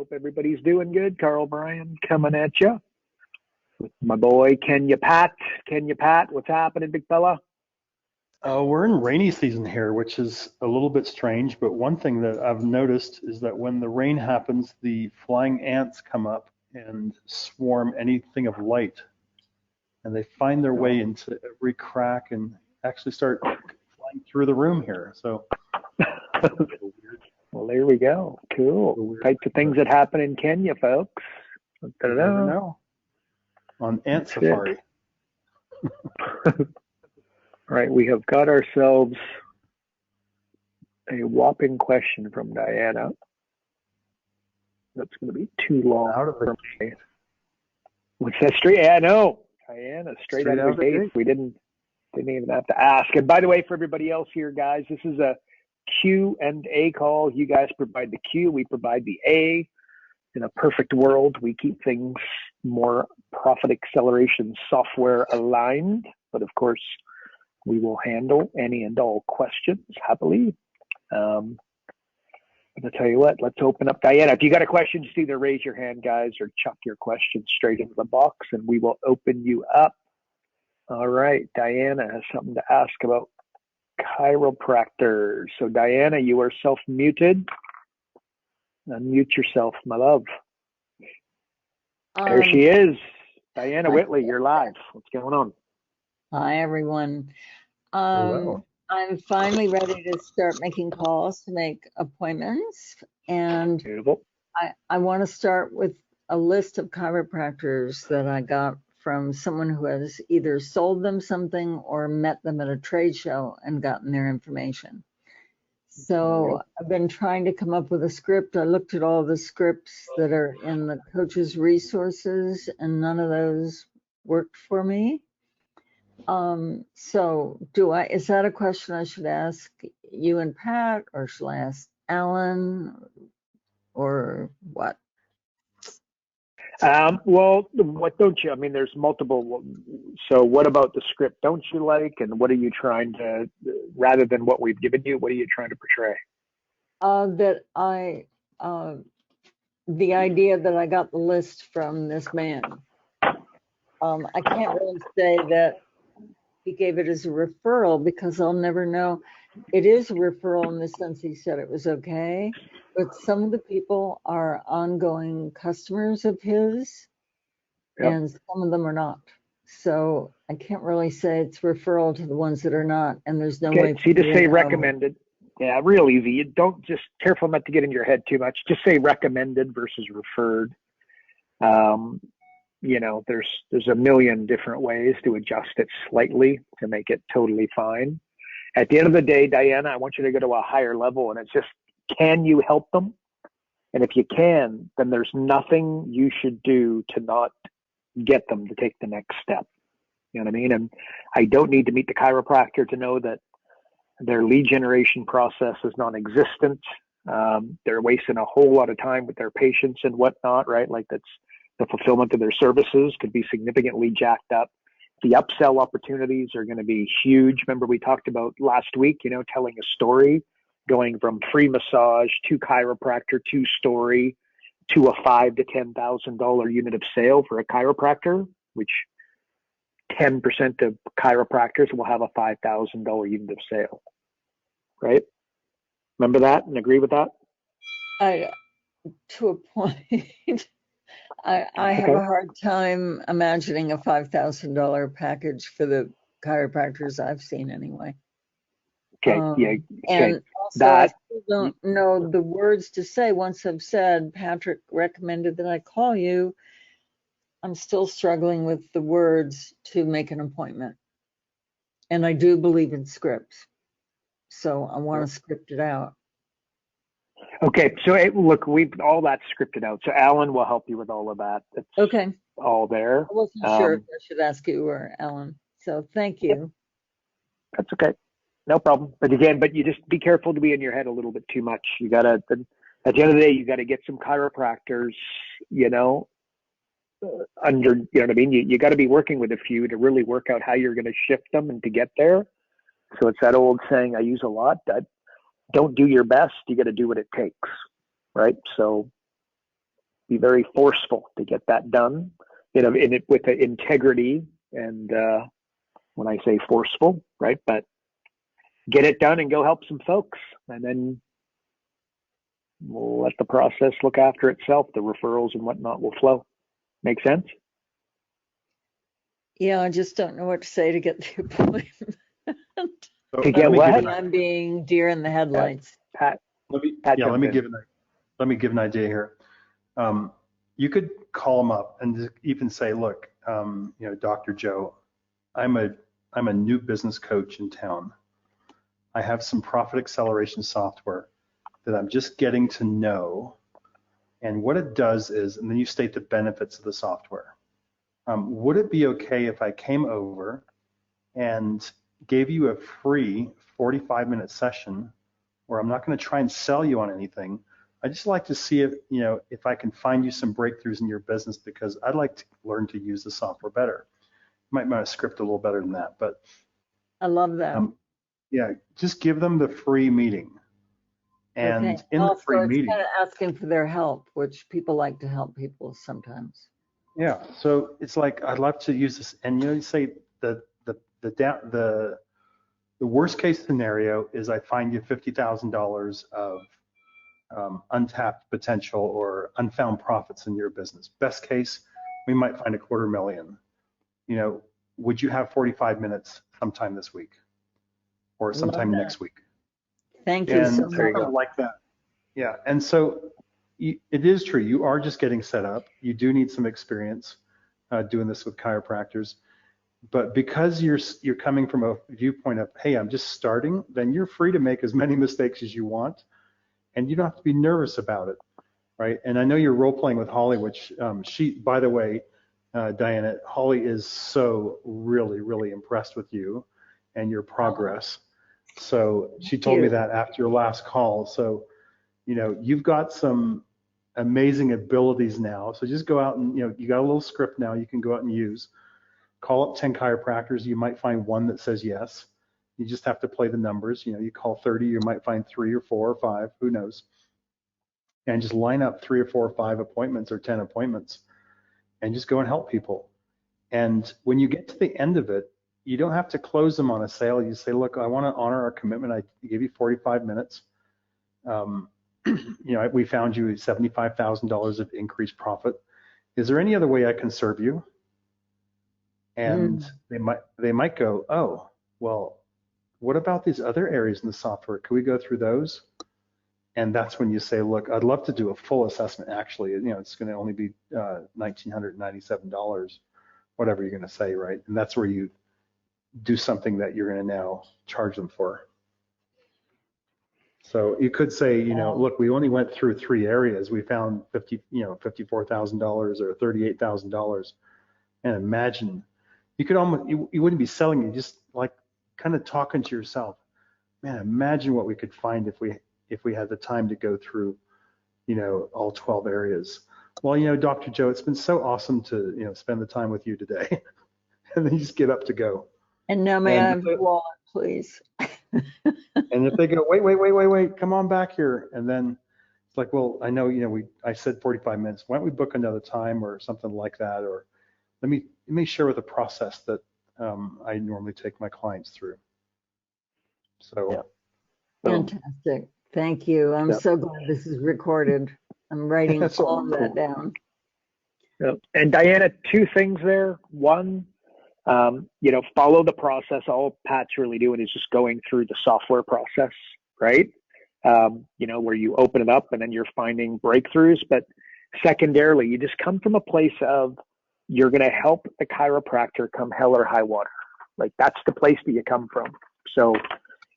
Hope everybody's doing good. Carl Bryan coming at you with my boy Kenya Pat. Kenya Pat, what's happening, big fella? We're in rainy season here, which is a little bit strange, but one thing that I've noticed is that when the rain happens, the flying ants come up and swarm anything of light, and they find their way into every crack and actually start flying through the room here. So, Well, there we go. Cool. Types of things that happen in Kenya, folks. You never know. On ant safari. Right, we have got ourselves a whopping question from Diana. That's going to be too long. Out of the me. What's that straight? Yeah, no. Diana, straight out of the gate. We didn't even have to ask. And by the way, for everybody else here, guys, this is a Q&A call. You guys provide the Q, we provide the A. In a perfect world, we keep things more profit acceleration software aligned. But of course, we will handle any and all questions happily. I'm going to tell you what, let's open up. Diana, if you got a question, just either raise your hand, guys, or chuck your question straight into the box, and we will open you up. All right, Diana has something to ask about chiropractors. So, Diana, you are self-muted. Unmute yourself, my love. There she is. Diana Whitley, you're live. What's going on? Hi, everyone. Hello. I'm finally ready to start making calls to make appointments. And Beautiful. I want to start with a list of chiropractors that I got from someone who has either sold them something or met them at a trade show and gotten their information. So I've been trying to come up with a script. I looked at all the scripts that are in the coach's resources, and none of those worked for me. So is that a question I should ask you and Pat, or should I ask Alan, or what? Well, what don't you? I mean, there's multiple. So what about the script don't you like? And what are you trying to, rather than what we've given you, what are you trying to portray? The idea that I got the list from this man. I can't really say that he gave it as a referral because I'll never know. It is a referral in the sense he said it was okay, but some of the people are ongoing customers of his, and some of them are not. So I can't really say it's referral to the ones that are not, and there's no way. So you just say recommended. Yeah, real easy. You don't, just careful not to get in your head too much. Just say recommended versus referred. You know, there's a million different ways to adjust it slightly to make it totally fine. At the end of the day, Diana, I want you to go to a higher level, and it's just, can you help them? And if you can, then there's nothing you should do to not get them to take the next step. You know what I mean? And I don't need to meet the chiropractor to know that their lead generation process is non-existent. They're wasting a whole lot of time with their patients and whatnot, right? Like, that's the fulfillment of their services could be significantly jacked up. The upsell opportunities are going to be huge. Remember, we talked about last week, you know, telling a story, going from free massage to chiropractor to story to a $5,000 to $10,000 unit of sale for a chiropractor, which 10% of chiropractors will have a $5,000 unit of sale, right? Remember that and agree with that? To a point. I have a hard time imagining a $5,000 package for the chiropractors I've seen anyway. Okay, and also, I still don't know the words to say. Once I've said, Patrick recommended that I call you, I'm still struggling with the words to make an appointment. And I do believe in scripts, so I want to script it out. Okay, so look, we've all that scripted out. So Alan will help you with all of that. It's okay. All there. I wasn't sure if I should ask you or Alan. So thank you. Yep. That's okay. No problem. But again, you just be careful to be in your head a little bit too much. You gotta, at the end of the day, you gotta get some chiropractors, you know, you know what I mean? You gotta be working with a few to really work out how you're gonna shift them and to get there. So it's that old saying I use a lot, that don't do your best, you got to do what it takes, right? So be very forceful to get that done, with the integrity. And when I say forceful, right, but get it done and go help some folks, and then we'll let the process look after itself. The referrals and whatnot will flow. Make sense? Yeah, I just don't know what to say to get the appointment. So To get let me what? give an- I'm being deer in the headlights. Pat, Let me, Pat yeah, let jumped me in. give an idea here. You could call them up and just even say, look, Dr. Joe, I'm a new business coach in town. I have some profit acceleration software that I'm just getting to know. And what it does is, and then you state the benefits of the software. Would it be okay if I came over and gave you a free 45-minute session where I'm not going to try and sell you on anything? I just like to see if I can find you some breakthroughs in your business, because I'd like to learn to use the software better. Might want to script a little better than that, but I love that. yeah, just give them the free meeting. And Okay. in the Also, free it's meeting, kind of asking for their help, which people like to help people sometimes. yeah. So it's like, I'd love to use this, and you say the worst case scenario is I find you $50,000 of untapped potential or unfound profits in your business. Best case, we might find $250,000. Would you have 45 minutes sometime this week or sometime Love that. next week? Thank you And so there you much. go. like that. Yeah. And so it is true. You are just getting set up. You do need some experience doing this with chiropractors. But because you're coming from a viewpoint of, hey, I'm just starting, then you're free to make as many mistakes as you want, and you don't have to be nervous about it, right? And I know you're role playing with Holly, which by the way, Diana, Holly is so really, really impressed with you and your progress. So she told me that after your last call. So, you've got some amazing abilities now. So just go out and, you got a little script now you can go out and use. Call up 10 chiropractors. You might find one that says yes. You just have to play the numbers. You call 30, you might find 3 or 4 or 5, who knows? And just line up 3 or 4 or 5 appointments or 10 appointments and just go and help people. And when you get to the end of it, you don't have to close them on a sale. You say, look, I want to honor our commitment. I give you 45 minutes. We found you $75,000 of increased profit. Is there any other way I can serve you? And they might go, oh, well, what about these other areas in the software? Can we go through those? And that's when you say, look, I'd love to do a full assessment. Actually, it's going to only be $1,997, whatever you're going to say, right? And that's where you do something that you're going to now charge them for. So you could say, look, we only went through 3 areas. We found $54,000 or $38,000. And imagine, you could almost, you wouldn't be selling, you just like kind of talking to yourself, man, imagine what we could find if we had the time to go through, all 12 areas. Well, Dr. Joe, it's been so awesome to, spend the time with you today. And then you just get up to go. And now may I have the wallet, please? And if they go, wait, come on back here. And then it's like, well, I know, I said 45 minutes. Why don't we book another time or something like that? Or let me share with a process that I normally take my clients through. So. Yeah. Fantastic. Thank you. I'm so glad this is recorded. I'm writing all of that down. Yep. And Diana, 2 things there. One, follow the process. All Pat's really doing is just going through the software process, right? Where you open it up and then you're finding breakthroughs. But secondarily, you just come from a place of you're going to help the chiropractor come hell or high water. Like that's the place that you come from. So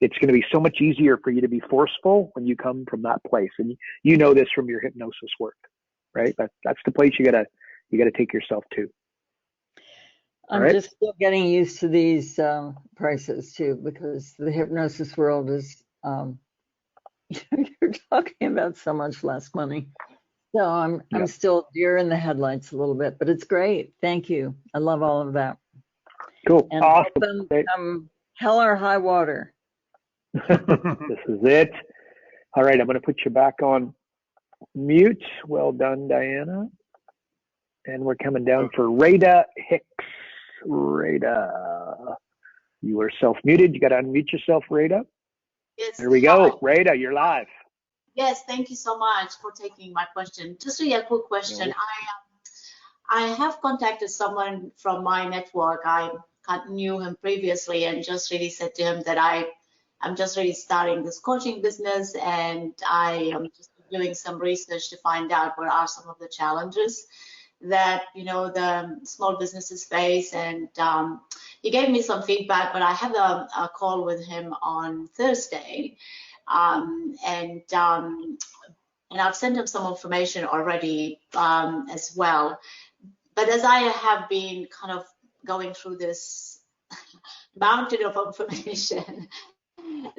it's going to be so much easier for you to be forceful when you come from that place. And you know this from your hypnosis work, right? That's the place you got to take yourself to. I'm just still getting used to these prices too, because the hypnosis world is, you're talking about so much less money. So I'm still deer in the headlights a little bit, but it's great. Thank you. I love all of that. Cool. And Awesome. Hell or high water. This is it. All right. I'm going to put you back on mute. Well done, Diana. And we're coming down for Rada Hicks. Rada, you are self-muted. You got to unmute yourself, Rada. Yes. There we go. Rada, you're live. Yes, thank you so much for taking my question. Just really a quick question. I have contacted someone from my network. I knew him previously and just really said to him that I'm just really starting this coaching business, and I am just doing some research to find out what are some of the challenges that the small businesses face. And he gave me some feedback, but I have a call with him on Thursday, and I've sent him some information already as well. But as I have been kind of going through this mountain of information,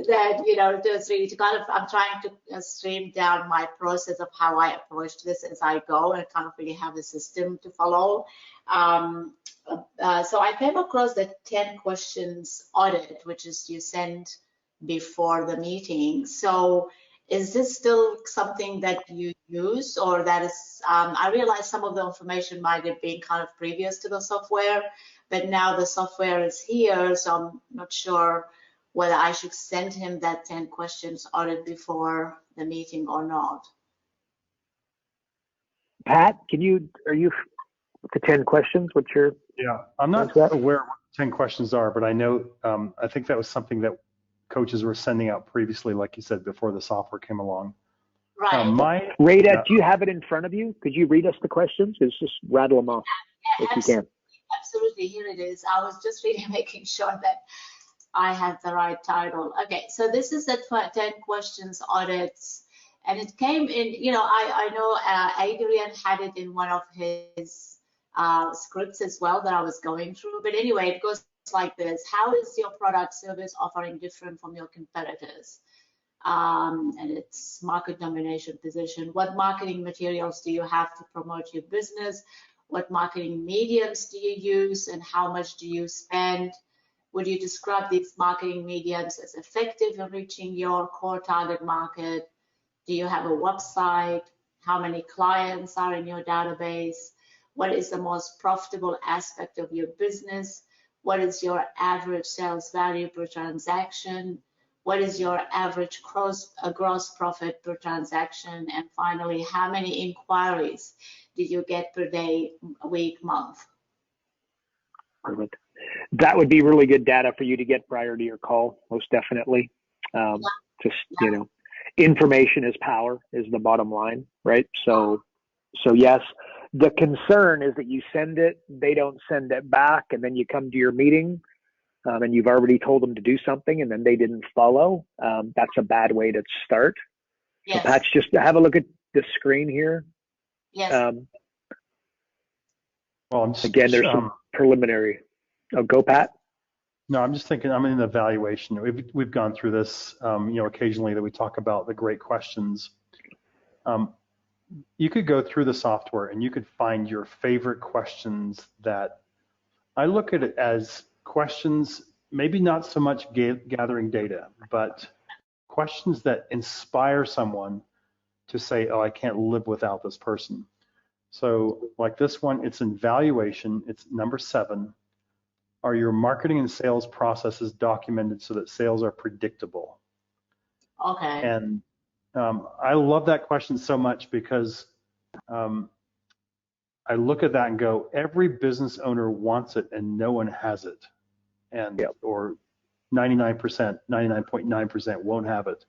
that just really to kind of, I'm trying to stream down my process of how I approach this as I go and kind of really have a system to follow. So I came across the 10 questions audit, which is you send before the meeting. So is this still something that you use, or that is, I realize some of the information might have been kind of previous to the software, but now the software is here, so I'm not sure whether I should send him that 10 questions audit before the meeting or not. Pat, are you the 10 questions? What's your? Yeah, I'm not aware of what the 10 questions are, but I know, I think that was something that coaches were sending out previously, like you said, before the software came along. Right. Rada, do you have it in front of you? Could you read us the questions? Just rattle them off if you can. Absolutely, here it is. I was just really making sure that I have the right title. Okay, so this is the 10 questions audits, and it came in, I know Adrian had it in one of his scripts as well that I was going through. But anyway, it goes like this. How is your product service offering different from your competitors? And it's market domination position. What marketing materials do you have to promote your business? What marketing mediums do you use, and how much do you spend? Would you describe these marketing mediums as effective in reaching your core target market? Do you have a website? How many clients are in your database? What is the most profitable aspect of your business? What is your average sales value per transaction? What is your average gross profit per transaction? And finally, how many inquiries do you get per day, week, month? Perfect. That would be really good data for you to get prior to your call, most definitely. Information is power is the bottom line, right? So yes, the concern is that you send it, they don't send it back, and then you come to your meeting and you've already told them to do something and then they didn't follow. That's a bad way to start. Yes. So Pat's, just have a look at the screen here. Yes. Again, there's some preliminary. Oh, go Pat. No, I'm just thinking, I'm in the evaluation. We've gone through this, occasionally that we talk about the great questions. You could go through the software and you could find your favorite questions that I look at it as questions, maybe not so much gathering data, but questions that inspire someone to say, oh, I can't live without this person. So like this one, it's in valuation, it's number 7. Are your marketing and sales processes documented so that sales are predictable? Okay. And I love that question so much because I look at that and go, every business owner wants it and no one has it. And or 99%, 99.9% won't have it.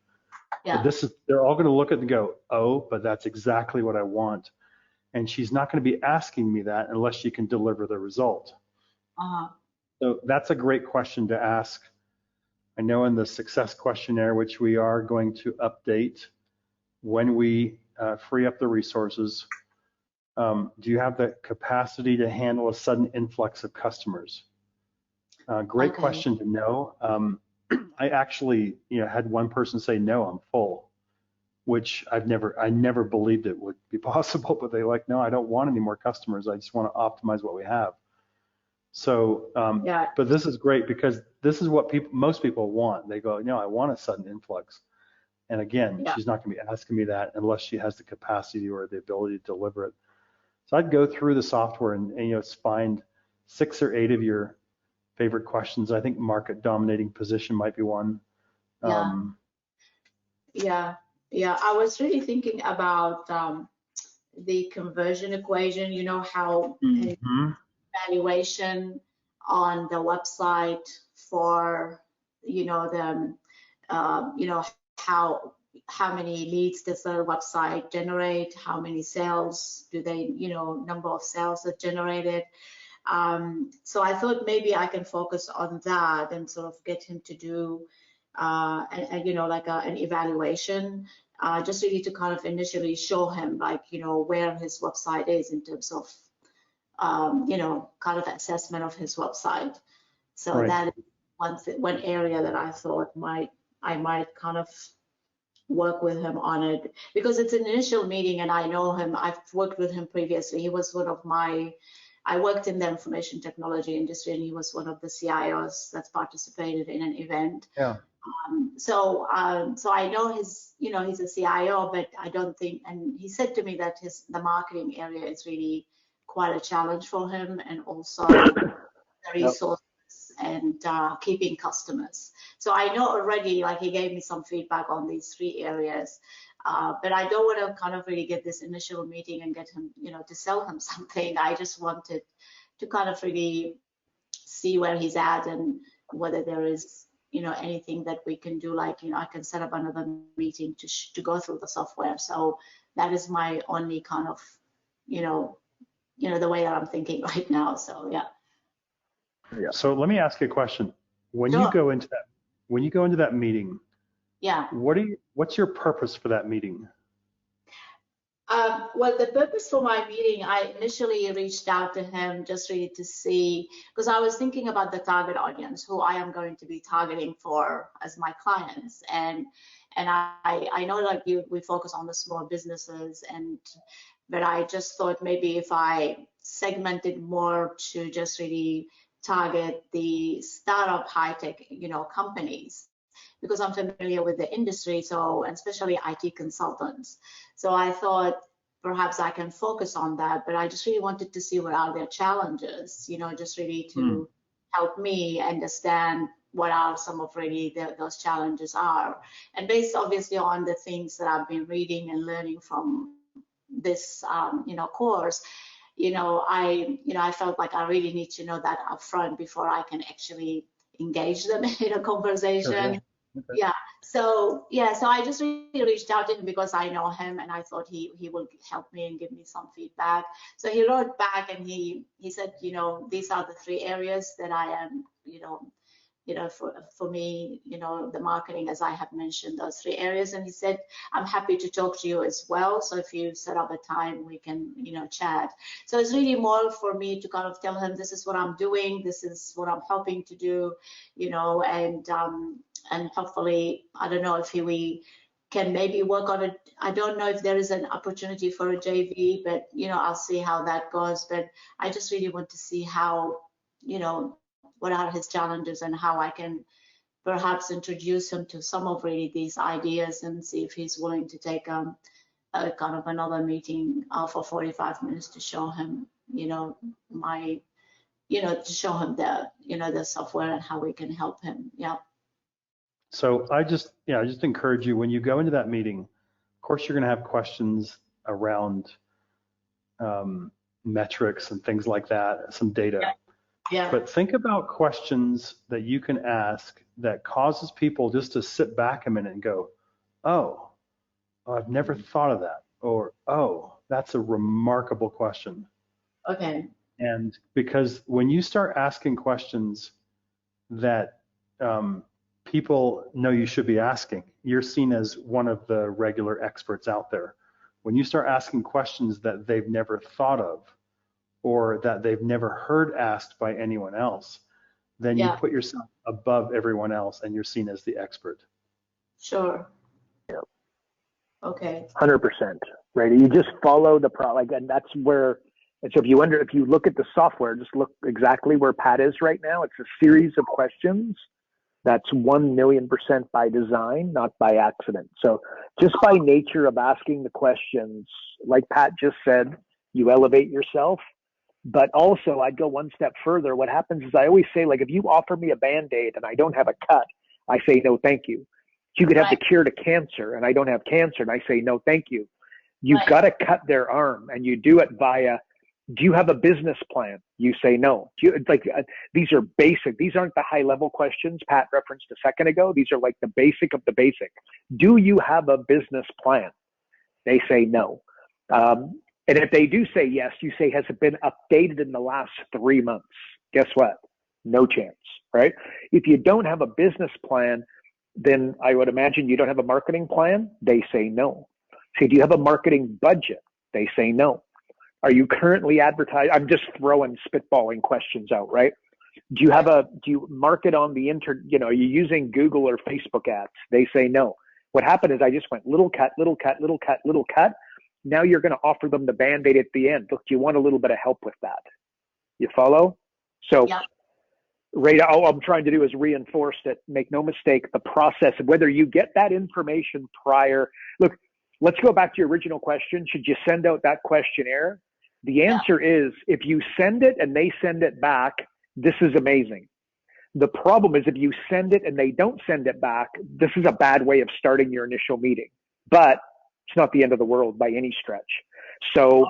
Yeah. But they're all going to look at it and go, oh, but that's exactly what I want. And she's not going to be asking me that unless she can deliver the result. Uh-huh. So that's a great question to ask. I know in the success questionnaire, which we are going to update when we free up the resources, do you have the capacity to handle a sudden influx of customers? Great question to know. I actually, had one person say, no, I'm full, which I never believed it would be possible, but they no, I don't want any more customers. I just want to optimize what we have. So, but this is great because this is what most people want. They go, no, I want a sudden influx. And again, Yeah. she's not going to be asking me that unless she has the capacity or the ability to deliver it. So I'd go through the software and find 6 or 8 of your favorite questions. I think market dominating position might be one. Yeah. I was really thinking about the conversion equation, how valuation on the website for, the, how many leads does the website generate, how many sales do they, number of sales that generated. So I thought maybe I can focus on that and sort of get him to do, like an evaluation, just really to kind of initially show him like, where his website is in terms of, kind of assessment of his website. So Right. that is one area that I thought I might kind of work with him on it, because it's an initial meeting and I know him. I've worked with him previously. He was I worked in the information technology industry and he was one of the CIOs that's participated in an event. Yeah. So I know he's a CIO, but I don't think, and he said to me that the marketing area is really quite a challenge for him, and also the resources and keeping customers. So I know already, like, he gave me some feedback on these 3 areas, but I don't want to kind of really get this initial meeting and get him, to sell him something. I just wanted to kind of really see where he's at and whether there is, anything that we can do. Like, I can set up another meeting to go through the software. So that is my only kind of, the way that I'm thinking right now. So yeah. So let me ask you a question. When you go into that meeting, yeah, what's your purpose for that meeting? Well, the purpose for my meeting, I initially reached out to him just really to see, because I was thinking about the target audience, who I am going to be targeting for as my clients. And I know, like, we focus on the small businesses, but I just thought maybe if I segmented more to just really target the startup high-tech, companies, because I'm familiar with the industry, so, and especially IT consultants. So I thought perhaps I can focus on that, but I just really wanted to see what are their challenges, just really to help me understand what are some of really those challenges are. And based obviously on the things that I've been reading and learning from this, course, I felt like I really need to know that upfront before I can actually engage them in a conversation. Okay. Yeah. So I just really reached out to him because I know him and I thought he would help me and give me some feedback. So he wrote back and he said, these are the 3 areas that I am, for me, the marketing, as I have mentioned, those 3 areas. And he said, I'm happy to talk to you as well. So if you set up a time, we can, chat. So it's really more for me to kind of tell him, this is what I'm doing. This is what I'm hoping to do, and hopefully, I don't know if we can maybe work on it. I don't know if there is an opportunity for a JV, but, I'll see how that goes. But I just really want to see how, what are his challenges and how I can perhaps introduce him to some of really these ideas and see if he's willing to take a kind of another meeting for 45 minutes to show him, to show him the software and how we can help him. Yeah. So I just encourage you, when you go into that meeting, of course, you're going to have questions around metrics and things like that, some data. Yeah. But think about questions that you can ask that causes people just to sit back a minute and go, oh, I've never thought of that. Or, oh, that's a remarkable question. Okay. And because when you start asking questions that people know you should be asking, you're seen as one of the regular experts out there. When you start asking questions that they've never thought of or that they've never heard asked by anyone else, then you put yourself above everyone else and you're seen as the expert. Sure. Yeah. Okay. 100%. Right. You just follow the and that's where. And so if you look at the software, just look exactly where Pat is right now. It's a series of questions That's 1,000,000% by design, not by accident. So just by nature of asking the questions, like Pat just said, you elevate yourself. But also, I'd go one step further. What happens is I always say, like, if you offer me a Band-Aid and I don't have a cut, I say, no, thank you. You could have the cure to cancer and I don't have cancer, and I say, no, thank you. You've got to cut their arm, and you do it via, do you have a business plan? You say no. These are basic. These aren't the high-level questions Pat referenced a second ago. These are like the basic of the basic. Do you have a business plan? They say no. And if they do say yes, you say, has it been updated in the last 3 months? Guess what? No chance, right? If you don't have a business plan, then I would imagine you don't have a marketing plan. They say no. Say, do you have a marketing budget? They say no. Are you currently advertising? I'm just spitballing questions out, right? Do you market on the are you using Google or Facebook ads? They say no. What happened is I just went little cut, little cut, little cut, little cut. Now you're going to offer them the Band-Aid at the end. Look, do you want a little bit of help with that? You follow? So, Rita, all I'm trying to do is reinforce that, make no mistake, the process of whether you get that information prior. Look, let's go back to your original question. Should you send out that questionnaire? The answer is, if you send it and they send it back, this is amazing. The problem is if you send it and they don't send it back, this is a bad way of starting your initial meeting. But it's not the end of the world by any stretch. So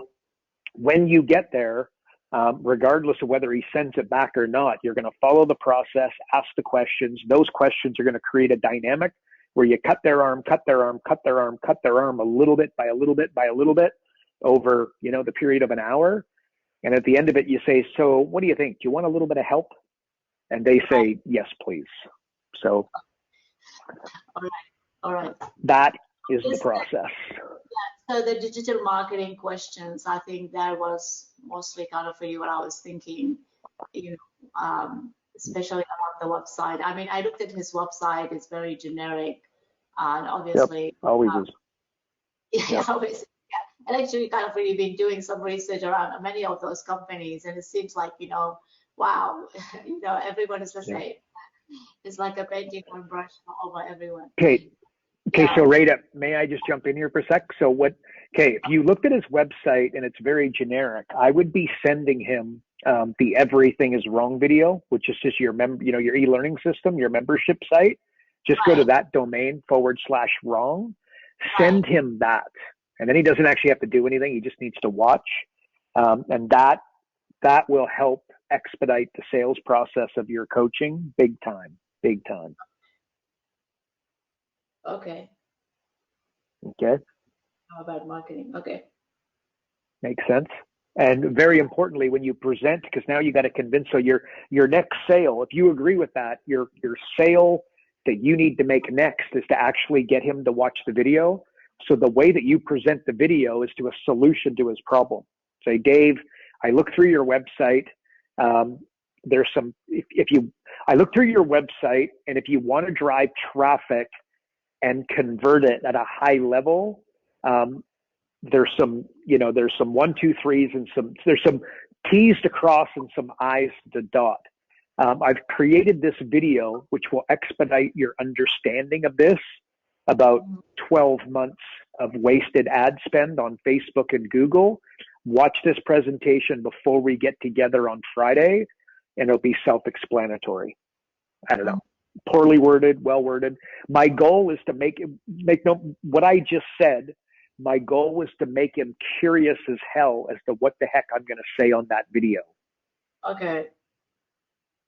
when you get there, regardless of whether he sends it back or not, you're going to follow the process, ask the questions. Those questions are going to create a dynamic where you cut their arm, cut their arm, cut their arm, cut their arm a little bit by a little bit by a little bit over, the period of an hour. And at the end of it, you say, so what do you think? Do you want a little bit of help? And they say, yes, please. So all right. That is the process. So the digital marketing questions, I think that was mostly kind of really what I was thinking, especially about the website. I mean, I looked at his website; it's very generic, and obviously, always is. Yeah, always. Yeah, and actually, kind of really been doing some research around many of those companies, and it seems like wow, everyone is the same. It's like a painting on brush over everyone. Okay, so Rita, may I just jump in here for a sec? So if you looked at his website and it's very generic, I would be sending him the Everything is Wrong video, which is just your your e-learning system, your membership site. Just go to that domain /wrong, send him that. And then he doesn't actually have to do anything. He just needs to watch. And that will help expedite the sales process of your coaching big time. Okay. How about marketing? Okay. Makes sense. And very importantly, when you present, because now you got to convince, so your next sale, if you agree with that, your sale that you need to make next is to actually get him to watch the video. So the way that you present the video is to a solution to his problem. Say, Dave, I looked through your website. There's some, I looked through your website, and if you want to drive traffic and convert it at a high level, there's some 1, 2, 3s and there's some T's to cross and some I's to dot. I've created this video, which will expedite your understanding of this, about 12 months of wasted ad spend on Facebook and Google. Watch this presentation before we get together on Friday, and it'll be self-explanatory. I don't know. Poorly worded, well worded. My goal is to make what I just said. My goal was to make him curious as hell as to what the heck I'm going to say on that video. Okay.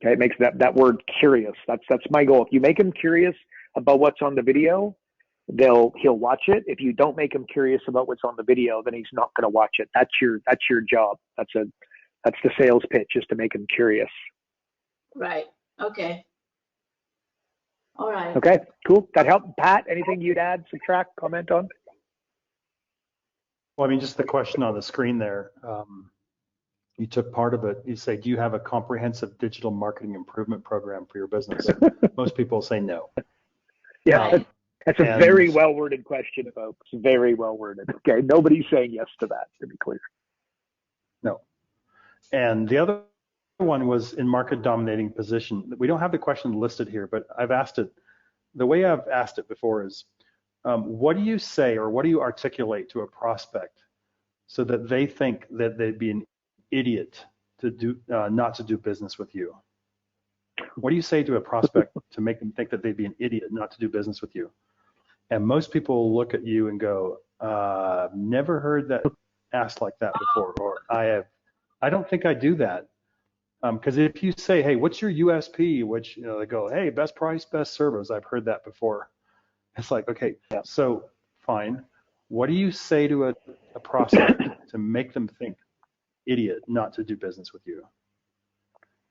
It makes that word curious. That's my goal. If you make him curious about what's on the video, he'll watch it. If you don't make him curious about what's on the video, then he's not going to watch it. That's your job. That's the sales pitch, is to make him curious. Right. Okay. All right. Okay, cool. That helped. Pat, anything you'd add, subtract, comment on? Well, I mean, just the question on the screen there. You took part of it. You say, do you have a comprehensive digital marketing improvement program for your business? Most people say no. Yeah, that's a very well-worded question, folks. Very well-worded. Okay, nobody's saying yes to that, to be clear. No. And the other one was in market dominating position. We don't have the question listed here, but I've asked it. The way I've asked it before is, what do you say or what do you articulate to a prospect so that they think that they'd be an idiot to do not to do business with you? What do you say to a prospect to make them think that they'd be an idiot not to do business with you? And most people look at you and go, never heard that asked like that before, or I don't think I do that. Because if you say, hey, what's your USP? Which, they go, hey, best price, best service. I've heard that before. It's like, okay, so fine. What do you say to a prospect to make them think idiot not to do business with you?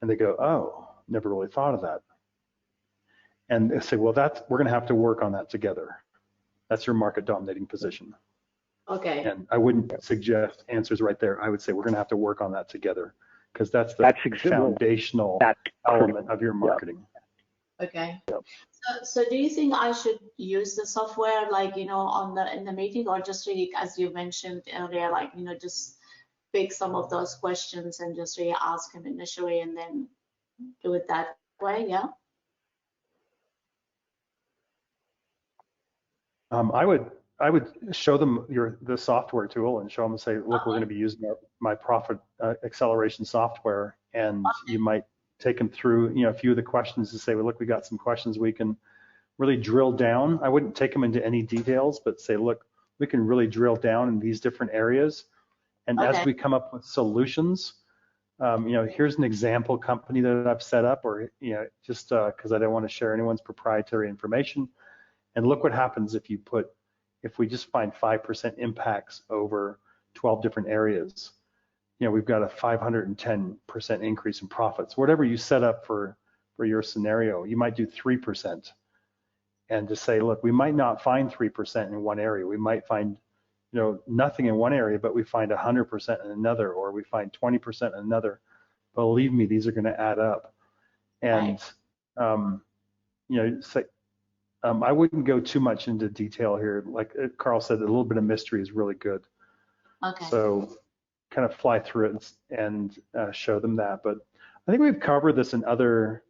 And they go, oh, never really thought of that. And they say, well, we're going to have to work on that together. That's your market dominating position. Okay. And I wouldn't suggest answers right there. I would say we're going to have to work on that together, because that's the foundational element of your marketing. Okay. Yep. So do you think I should use the software like, in the meeting, or just really, as you mentioned earlier, like, just pick some of those questions and just really ask him initially and then do it that way? Yeah. I would show them the software tool and show them and say, look, we're going to be using my profit acceleration software, and you might take them through a few of the questions to say, well, look, we got some questions we can really drill down. I wouldn't take them into any details, but say, look, we can really drill down in these different areas, and as we come up with solutions, here's an example company that I've set up, or just because I don't want to share anyone's proprietary information, and look what happens if we just find 5% impacts over 12 different areas. We've got a 510% increase in profits. Whatever you set up for your scenario, you might do 3%. And to say, look, we might not find 3% in one area. We might find, nothing in one area, but we find 100% in another, or we find 20% in another. Believe me, these are going to add up. And, say, I wouldn't go too much into detail here. Like Carl said, a little bit of mystery is really good. Okay. So kind of fly through it and show them that. But I think we've covered this in other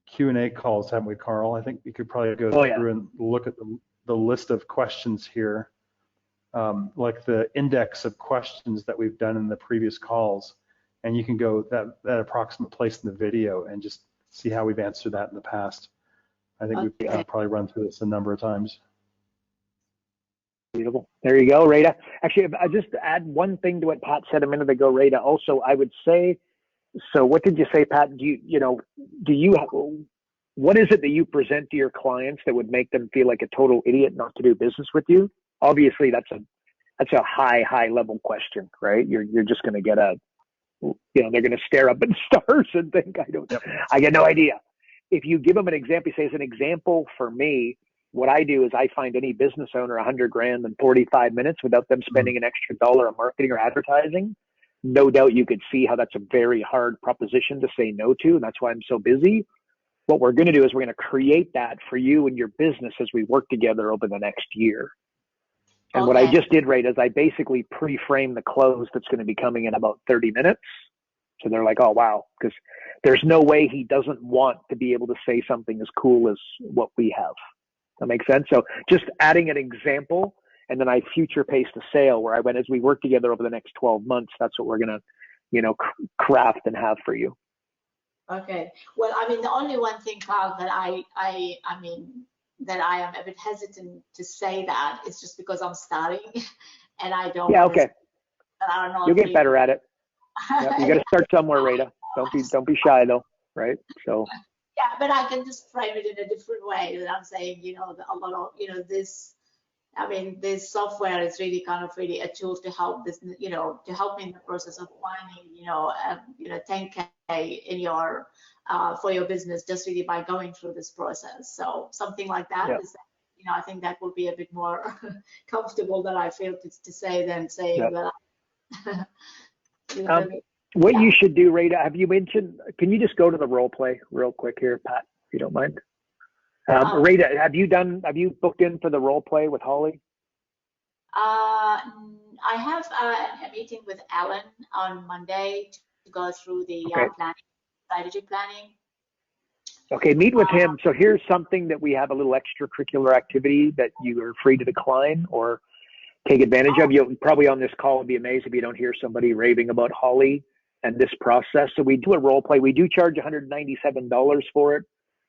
Q&A calls, haven't we, Carl? I think we could probably go through and look at the list of questions here, like the index of questions that we've done in the previous calls. And you can go that approximate place in the video and just see how we've answered that in the past. I think we've probably run through this a number of times. Beautiful. There you go, Rita. Actually, I just add one thing to what Pat said a minute ago, Rita. Also, I would say, so what did you say, Pat? What is it that you present to your clients that would make them feel like a total idiot not to do business with you? Obviously, that's a high level question, right? You're just going to get they're going to stare up at stars and think, I get no idea. If you give them an example, say, as an example for me, what I do is I find any business owner $100,000 in 45 minutes without them spending an extra dollar on marketing or advertising. No doubt you could see how that's a very hard proposition to say no to, and that's why I'm so busy. What we're going to do is we're going to create that for you and your business as we work together over the next year. And what I just did, right, is I basically pre-framed the close that's going to be coming in about 30 minutes. So they're like, oh, wow, because there's no way he doesn't want to be able to say something as cool as what we have. That makes sense? So just adding an example, and then I future-paced a sale where I went, as we work together over the next 12 months, that's what we're going to, craft and have for you. Okay. Well, the only one thing, Carl, that I am a bit hesitant to say that is just because I'm starting and I don't. Yeah, okay. I don't know. You'll get better at it. Yep, you got to start somewhere, Rita. Don't be shy though, right? So. Yeah, but I can just frame it in a different way. That I'm saying, a lot of, this software is really kind of really a tool to help this, to help me in the process of finding, 10K in your for your business just really by going through this process. So something like that is, I think that will be a bit more comfortable that I feel to say than saying that. What you should do, Rita, have you mentioned, can you just go to the role play real quick here, Pat, if you don't mind? Rita, have you booked in for the role play with Holly? I have a meeting with Alan on Monday to go through the Okay. planning, strategic planning. Okay, meet with him. So here's something that we have a little extracurricular activity that you are free to decline or take advantage of. You'll probably on this call would be amazed if you don't hear somebody raving about Holly and this process. So we do a role play. We do charge $197 for it,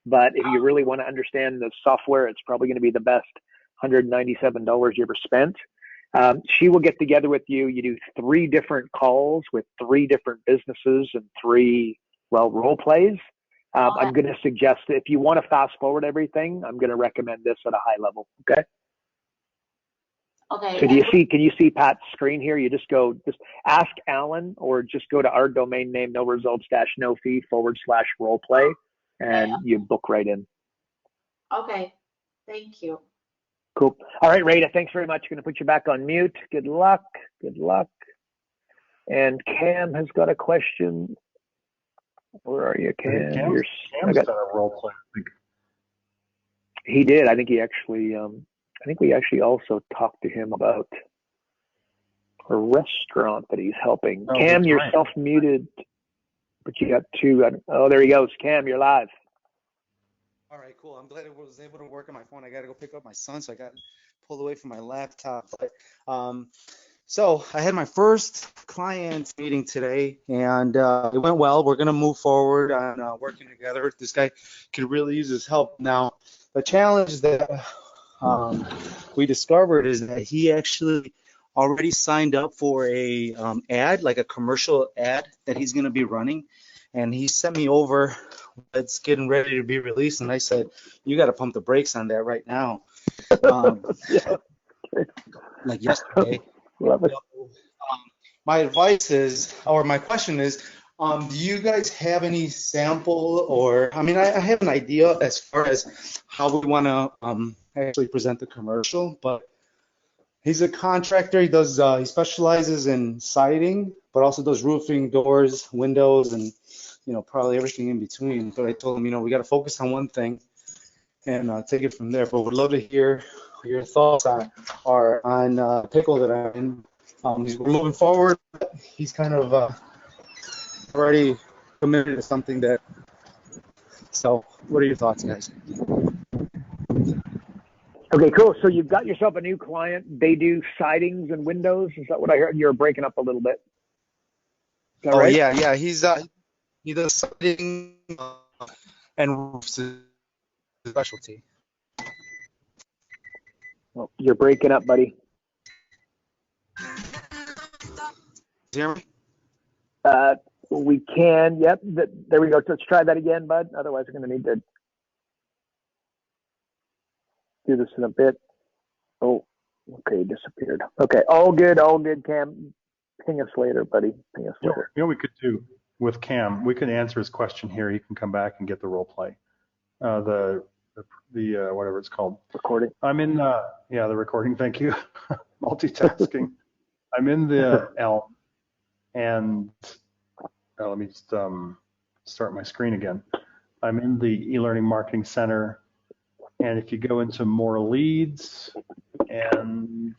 but if you really want to understand the software, it's probably going to be the best $197 you ever spent. She will get together with you. You do 3 different calls with 3 different businesses and 3, role plays. I'm going to suggest that if you want to fast forward everything, I'm going to recommend this at a high level. Okay. Okay. So can you see Pat's screen here? You just ask Alan or just go to our domain name, no results - no fee / role play, and you book right in. Okay. Thank you. Cool. All right, Rita, thanks very much. Going to put you back on mute. Good luck. Good luck. And Cam has got a question. Where are you, Cam? Cam's done a role play, I think. He did. I think he actually, I think we actually also talked to him about a restaurant that he's helping. Oh, Cam, you're right. self-muted, but you got 2. Oh, there he goes. Cam, you're live. All right, cool. I'm glad it was able to work on my phone. I got to go pick up my son, so I got pulled away from my laptop. But, so I had my first client meeting today, and it went well. We're going to move forward on working together. This guy could really use his help. Now, the challenge that we discovered is that he actually already signed up for a ad, like a commercial ad that he's going to be running. And he sent me over, it's getting ready to be released. And I said, you got to pump the brakes on that right now. Like yesterday. Love it. My advice is, or my question is, do you guys have any sample or, I mean, I have an idea as far as how we want to actually present the commercial, but he's a contractor. He does, he specializes in siding, but also does roofing, doors, windows, and, probably everything in between. But I told him, we got to focus on one thing and take it from there. But would love to hear your thoughts on pickle that I'm in. We're moving forward. He's kind of already committed to something that. So, what are your thoughts, guys? Okay, cool. So you've got yourself a new client. They do sidings and windows. Is that what I heard? You're breaking up a little bit. Is that right? Yeah. He does siding and roofs is his specialty. Well, you're breaking up, buddy. Hear me? We can. Yep. There we go. Let's try that again, bud. Otherwise, we're going to need to do this in a bit. Oh, okay. Disappeared. Okay. All good. Cam. Ping us later, buddy. Ping us later. You know what we could do with Cam? We could answer his question here. He can come back and get the role play. The whatever it's called. Recording. I'm in the recording. Thank you. Multitasking. I'm in the Elm, and let me just start my screen again. I'm in the e-learning marketing center, and if you go into more leads, and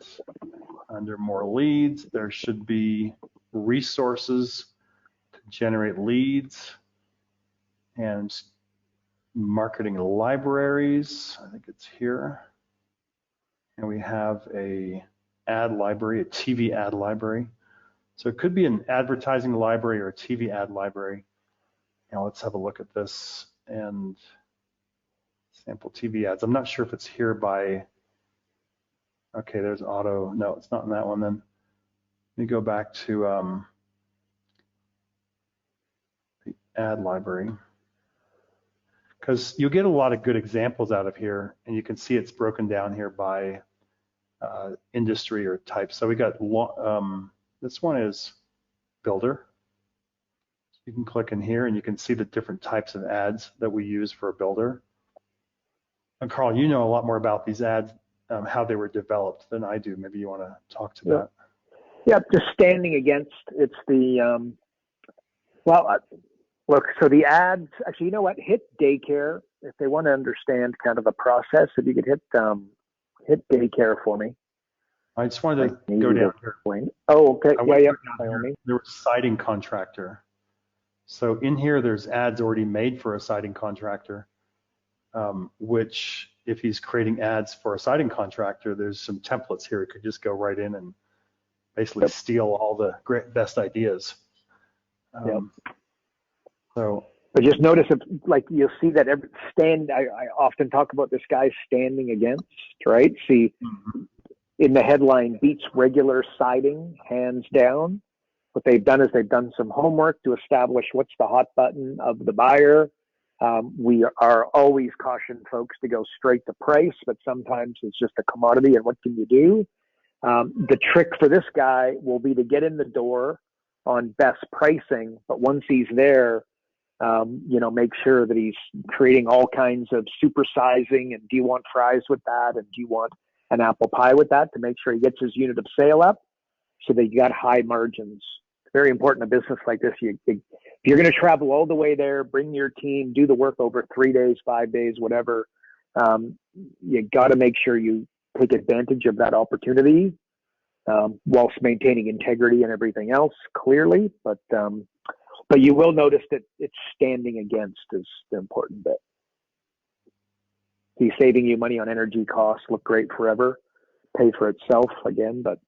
under more leads, there should be resources to generate leads and marketing libraries. I think it's here. And we have a ad library, a TV ad library. So it could be an advertising library or a TV ad library. Now let's have a look at this and sample TV ads. I'm not sure if it's here by, okay, there's auto. No, it's not in that one then. Let me go back to the ad library, because you'll get a lot of good examples out of here, and you can see it's broken down here by industry or type. So we got this one is builder. You can click in here and you can see the different types of ads that we use for a builder. And Carl, you know a lot more about these ads, how they were developed than I do. Maybe you want to talk to that. Yeah, just standing against, it's the, look, so the ads, actually, you know what, hit daycare, if they want to understand kind of the process, if you could hit daycare for me. I just wanted to go down here. Oh, okay. By By all means. There was siding contractor. So in here, there's ads already made for a siding contractor, which if he's creating ads for a siding contractor, there's some templates here. He could just go right in and basically steal all the best ideas. So, but just notice if, like, you'll see that I often talk about this guy standing against, right? See, in the headline, beats regular siding, hands down. What they've done is they've done some homework to establish what's the hot button of the buyer. We are always caution folks to go straight to price, but sometimes it's just a commodity, and what can you do? The trick for this guy will be to get in the door on best pricing, but once he's there, make sure that he's creating all kinds of supersizing, and do you want fries with that, and do you want an apple pie with that, to make sure he gets his unit of sale up so that you got high margins. Very important in a business like this. If you're going to travel all the way there, bring your team, do the work over 3 days, 5 days, whatever, you got to make sure you take advantage of that opportunity whilst maintaining integrity and everything else clearly. But you will notice that it's standing against is the important bit. He's saving you money on energy costs, look great forever, pay for itself again. But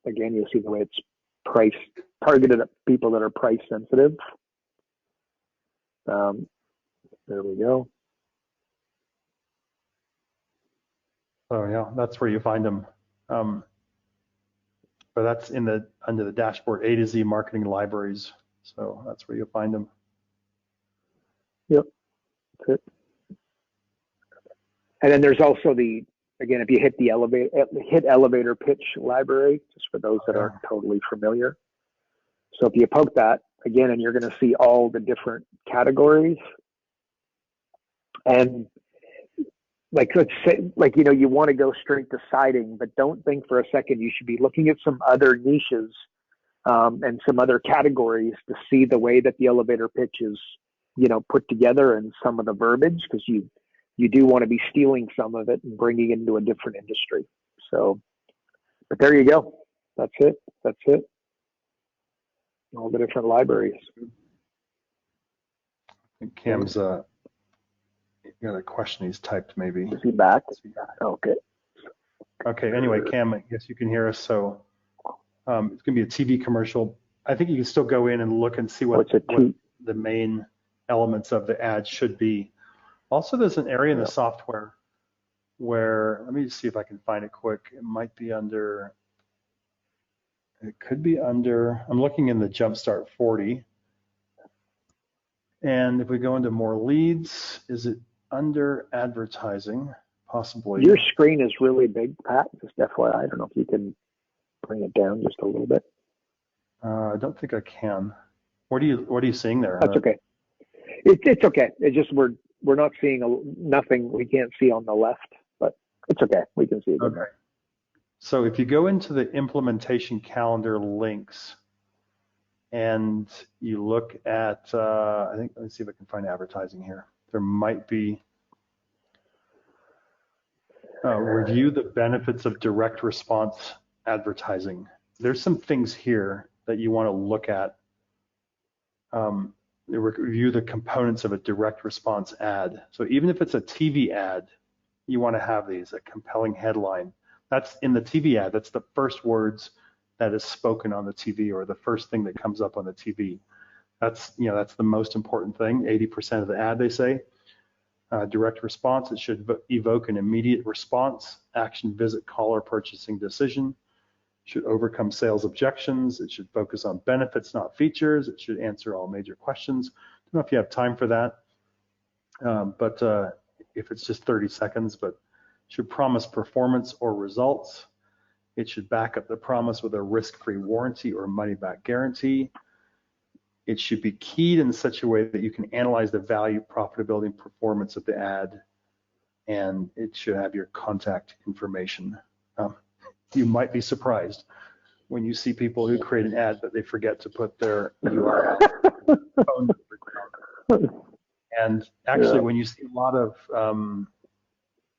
again, you'll see the way it's priced, targeted at people that are price sensitive. There we go. So yeah, that's where you find them. But that's under the dashboard, A to Z marketing libraries. So that's where you'll find them. Yep, that's it. And then there's also again, if you hit the elevator pitch library, just for those that aren't totally familiar. So if you poke that again, and you're going to see all the different categories. And let's say, you want to go straight to siding, but don't think for a second you should be looking at some other niches and some other categories to see the way that the elevator pitch is, put together, and some of the verbiage, because you do want to be stealing some of it and bringing it into a different industry. So, but there you go. That's it. All the different libraries. I think Cam's got a question he's typed maybe. Is he back? Okay. Okay, anyway, Cam, I guess you can hear us. So it's going to be a TV commercial. I think you can still go in and look and see what the main elements of the ad should be. Also, there's an area in the software where, let me just see if I can find it quick. It could be under, I'm looking in the Jumpstart 40. And if we go into more leads, is it under advertising? Possibly. Your screen is really big, Pat, just FYI. I don't know if you can bring it down just a little bit. I don't think I can. What are you seeing there? That's okay. It's okay. It's just we're not seeing nothing we can't see on the left, but it's okay. We can see it. Okay. So if you go into the implementation calendar links and you look at, let's see if I can find advertising here. There might be review the benefits of direct response advertising. There's some things here that you want to look at. Review the components of a direct response ad. So even if it's a TV ad, you want to have these, a compelling headline. That's in the TV ad. That's the first words that is spoken on the TV, or the first thing that comes up on the TV. That's the most important thing. 80% of the ad, they say. Direct response, it should evoke an immediate response, action, visit, call, or purchasing decision. Should overcome sales objections. It should focus on benefits, not features. It should answer all major questions. I don't know if you have time for that, but if it's just 30 seconds, but should promise performance or results. It should back up the promise with a risk-free warranty or money-back guarantee. It should be keyed in such a way that you can analyze the value, profitability, and performance of the ad, and it should have your contact information. You might be surprised when you see people who create an ad, but they forget to put their URL phone number down. And actually, when you see a lot of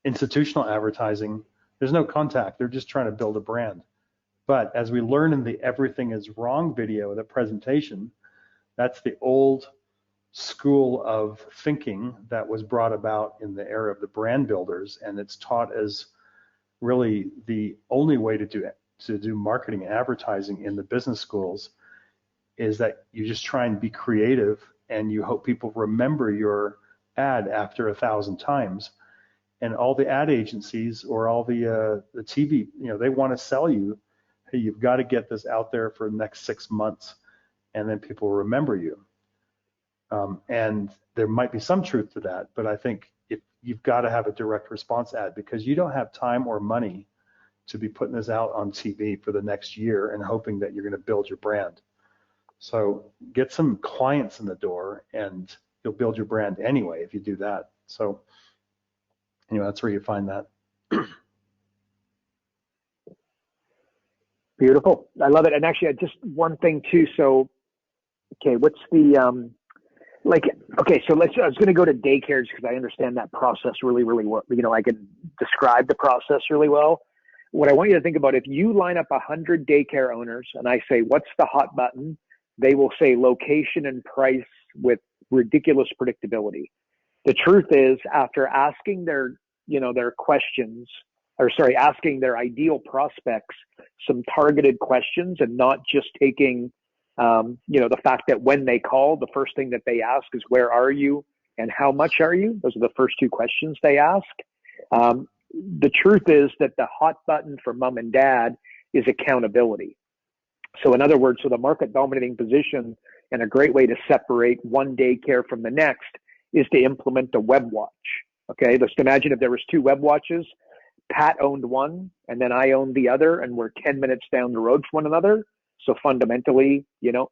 institutional advertising, there's no contact. They're just trying to build a brand. But as we learn in the Everything is Wrong video, the presentation, that's the old school of thinking that was brought about in the era of the brand builders, and it's taught as really the only way to do marketing and advertising in the business schools, is that you just try and be creative and you hope people remember your ad after 1,000 times. And all the ad agencies or all the TV, they want to sell you, hey, you've got to get this out there for the next 6 months, and then people remember you. And there might be some truth to that, but I think if you've got to have a direct response ad, because you don't have time or money to be putting this out on TV for the next year and hoping that you're going to build your brand. So get some clients in the door and you'll build your brand anyway if you do that. So anyway, that's where you find that. Beautiful. I love it. And actually, just one thing too. So, okay, what's the, so I was going to go to daycares because I understand that process really, really well. I can describe the process really well. What I want you to think about, if you line up 100 daycare owners and I say, what's the hot button? They will say location and price with ridiculous predictability. The truth is, after asking their questions, asking their ideal prospects some targeted questions and not just taking, the fact that when they call, the first thing that they ask is, where are you and how much are you? Those are the first two questions they ask. The truth is that the hot button for mom and dad is accountability. So in other words, the market dominating position and a great way to separate one daycare from the next is to implement a web watch. Okay, let's imagine if there was 2 web watches, Pat owned one and then I owned the other, and we're 10 minutes down the road from one another. So fundamentally,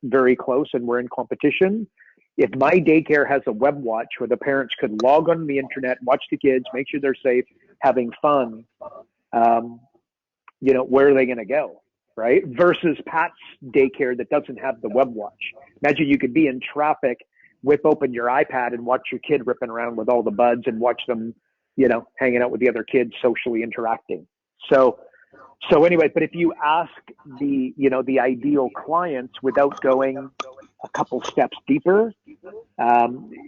very close, and we're in competition. If my daycare has a web watch where the parents could log on the internet, watch the kids, make sure they're safe, having fun, where are they going to go? Right? Versus Pat's daycare that doesn't have the web watch. Imagine you could be in traffic, whip open your iPad and watch your kid ripping around with all the buds and watch them, hanging out with the other kids, socially interacting. So anyway, but if you ask the ideal clients without going a couple steps deeper,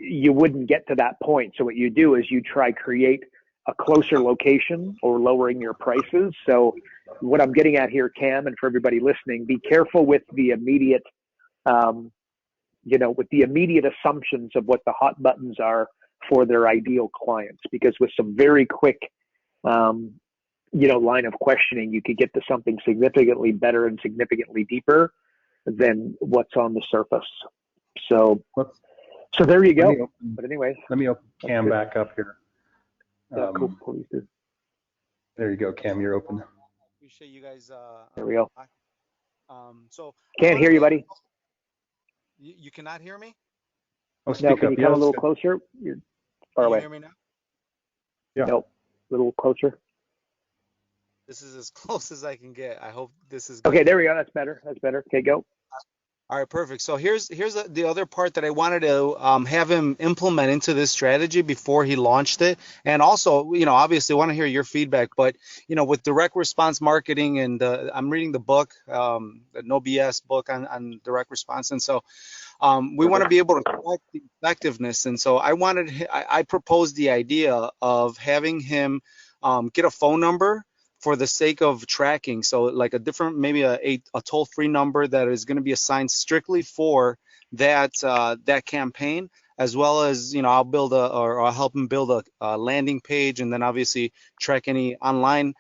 you wouldn't get to that point. So what you do is you try create a closer location or lowering your prices. So what I'm getting at here, Cam, and for everybody listening, be careful with the immediate, assumptions of what the hot buttons are for their ideal clients, because with some very quick, line of questioning, you could get to something significantly better and significantly deeper than what's on the surface. So there you go. But anyways, let me open Cam back up here. Yeah, cool. Please do. There you go, Cam. You're open. Appreciate you guys. There we go. So can't hear you, buddy. You cannot hear me? Oh, speak no, can up. you come a little closer? You're far away. Can you hear me now? Yeah. Nope. A little closer. This is as close as I can get. I hope this is good. Okay, there we go. That's better. Okay, go. All right, perfect. So here's the other part that I wanted to have him implement into this strategy before he launched it. And also, obviously want to hear your feedback, but, with direct response marketing, and I'm reading the book, the No BS book on direct response. And so we want to be able to track the effectiveness. And so I proposed the idea of having him get a phone number for the sake of tracking. So like maybe a toll-free number that is going to be assigned strictly for that campaign, as well as, I'll help him build a landing page, and then obviously track any online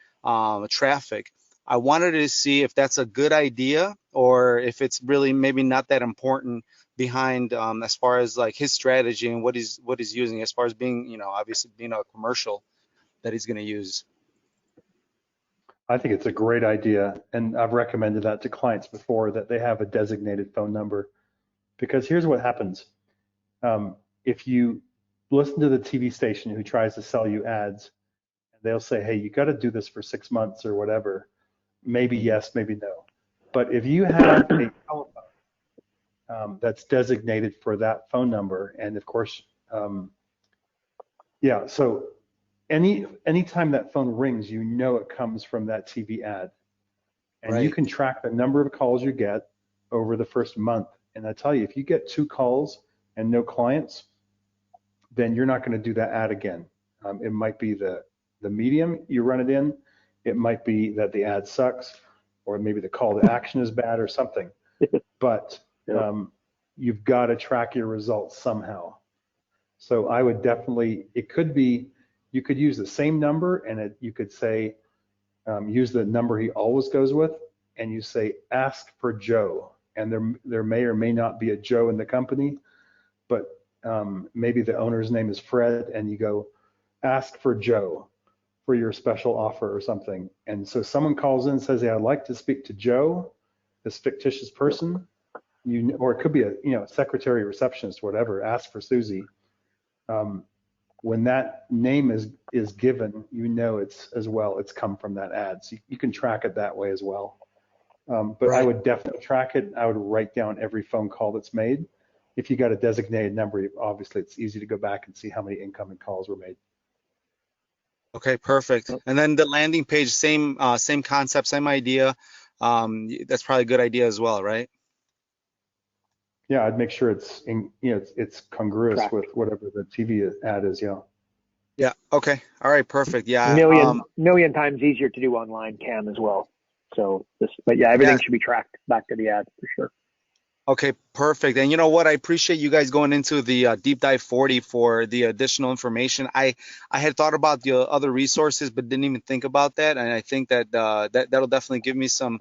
traffic. I wanted to see if that's a good idea, or if it's really maybe not that important behind as far as like his strategy and what he's using as far as being, obviously being a commercial that he's going to use. I think it's a great idea, and I've recommended that to clients before, that they have a designated phone number, because here's what happens. If you listen to the TV station who tries to sell you ads, and they'll say, hey, you got to do this for 6 months or whatever, maybe yes, maybe no. But if you have a telephone that's designated for that phone number, and of course, so anytime that phone rings, it comes from that TV ad. And right. You can track the number of calls you get over the first month. And I tell you, if you get 2 calls and no clients, then you're not going to do that ad again. It might be the medium you run it in. It might be that the ad sucks, or maybe the call to action is bad or something. But you've got to track your results somehow. So I would definitely, it could be, you could use the same number, and you could say, use the number he always goes with, and you say, ask for Joe. And there may or may not be a Joe in the company, but maybe the owner's name is Fred, and you go, ask for Joe for your special offer or something. And so someone calls in and says, hey, I'd like to speak to Joe, this fictitious person. Or it could be a secretary, receptionist, whatever. Ask for Susie. When that name is given, it's come from that ad. So you can track it that way as well. But right. I would definitely track it. I would write down every phone call that's made. If you got a designated number, obviously it's easy to go back and see how many incoming calls were made. Okay, perfect. And then the landing page, same concept, same idea. That's probably a good idea as well, right? Yeah, I'd make sure it's it's congruous with whatever the TV ad is. Yeah. Yeah. Okay. All right. Perfect. Yeah. Million times easier to do online, Cam, as well. So but yeah, everything should be tracked back to the ad for sure. Okay, perfect. And you know what? I appreciate you guys going into the Deep Dive 40 for the additional information. I had thought about the other resources, but didn't even think about that. And I think that that'll definitely give me some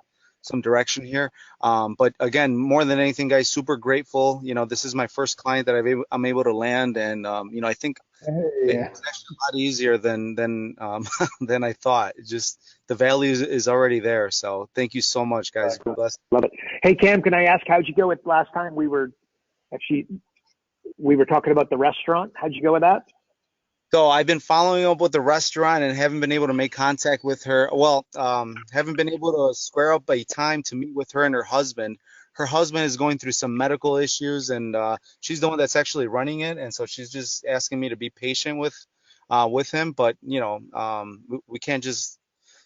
direction here. But again, more than anything, guys, super grateful. This is my first client that I'm able to land, and I think it's actually a lot easier than than I thought. Just the value is already there. So thank you so much, guys. God bless. Love it. Hey, Cam, can I ask, how'd you go with last time? We were talking about the restaurant. How'd you go with that? So I've been following up with the restaurant and haven't been able to make contact with her. Well, haven't been able to square up a time to meet with her and her husband. Her husband is going through some medical issues, and she's the one that's actually running it. And so she's just asking me to be patient with him. But we can't just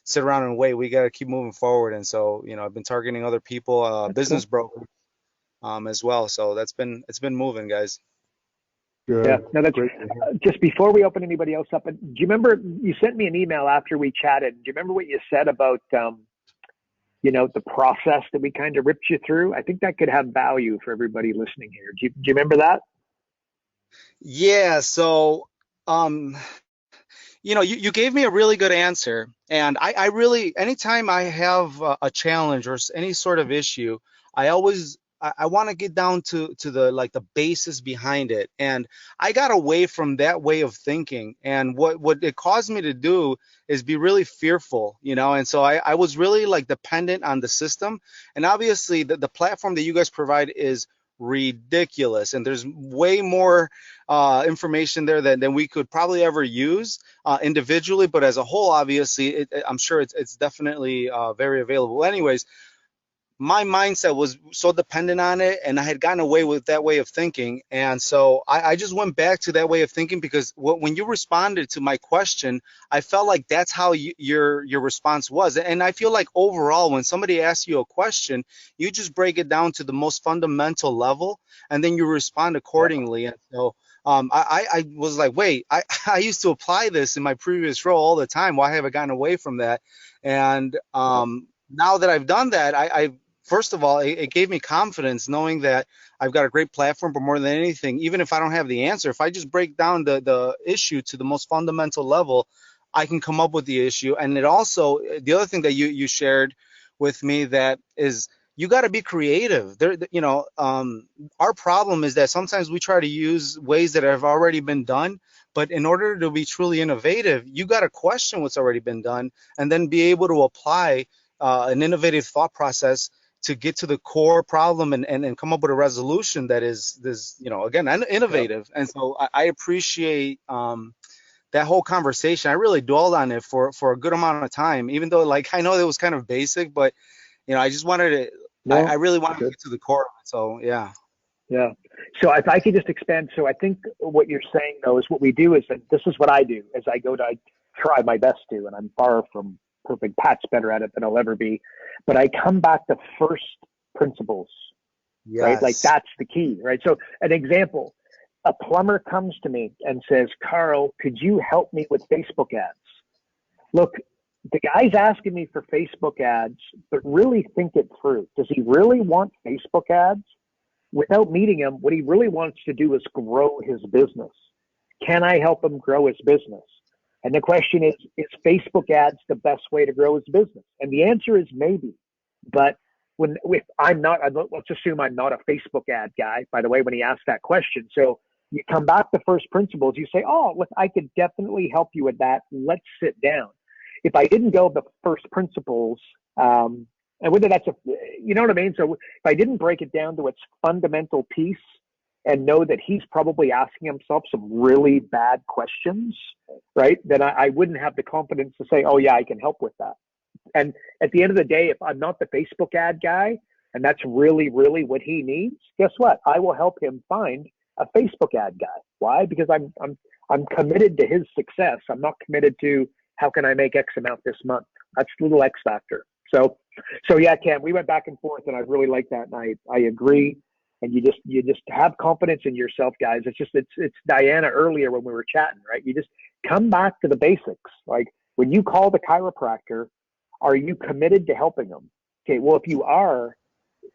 sit around and wait. We got to keep moving forward. And so I've been targeting other people, business brokers as well. So it's been moving, guys. Good. Yeah, no, that's great. Just before we open anybody else up, do you remember you sent me an email after we chatted? Do you remember what you said about, the process that we kind of ripped you through? I think that could have value for everybody listening here. Do you remember that? Yeah. So, you gave me a really good answer, and I really, anytime I have a challenge or any sort of issue, I want to get down to the basis behind it. And I got away from that way of thinking. And what it caused me to do is be really fearful, and so I was really dependent on the system. And obviously the platform that you guys provide is ridiculous. And there's way more information there than we could probably ever use individually. But as a whole, obviously, I'm sure it's definitely very available. Anyways, my mindset was so dependent on it, and I had gotten away with that way of thinking. And so I just went back to that way of thinking, because when you responded to my question, I felt like that's how your response was. And I feel like overall, when somebody asks you a question, you just break it down to the most fundamental level, and then you respond accordingly. And so I was like, wait, I used to apply this in my previous role all the time. Why have I gotten away from that? And now that I've done that, I first of all, it gave me confidence knowing that I've got a great platform. But more than anything, even if I don't have the answer, if I just break down the issue to the most fundamental level, I can come up with the issue. And it also, the other thing that you shared with me, that is, you got to be creative. Our problem is that sometimes we try to use ways that have already been done. But in order to be truly innovative, you got to question what's already been done, and then be able to apply an innovative thought process to get to the core problem and come up with a resolution that is again, innovative. And so I appreciate that whole conversation. I really dwelled on it for a good amount of time, even though I know it was kind of basic, but I just wanted to, I really wanted to get to the core of it. So yeah. Yeah. So if I could just expand. So I think what you're saying though is what we do is that this is what I do as I try my best to, and I'm far from perfect. Pat's better at it than I'll ever be, but I come back to first principles, right? Like that's the key, right? So an example, a plumber comes to me and says, Carl, could you help me with Facebook ads? Look, the guy's asking me for Facebook ads, but really think it through. Does he really want Facebook ads? Without meeting him, what he really wants to do is grow his business. Can I help him grow his business? And the question is Facebook ads the best way to grow his business? And the answer is maybe. But if I'm not, let's assume I'm not a Facebook ad guy, by the way, when he asked that question. So you come back to first principles, you say, oh, look, I could definitely help you with that. Let's sit down. If I didn't go the first principles, and whether that's you know what I mean? So if I didn't break it down to its fundamental piece and know that he's probably asking himself some really bad questions, right? Then I wouldn't have the confidence to say, oh yeah, I can help with that. And at the end of the day, if I'm not the Facebook ad guy, and that's really, really what he needs, guess what? I will help him find a Facebook ad guy. Why? Because I'm committed to his success. I'm not committed to how can I make X amount this month. That's the little X factor. So yeah, Cam, we went back and forth, and I really like that, and I agree. And you just have confidence in yourself, guys. It's Diana earlier when we were chatting, right? You just come back to the basics. Like when you call the chiropractor, are you committed to helping them? Okay, well, if you are,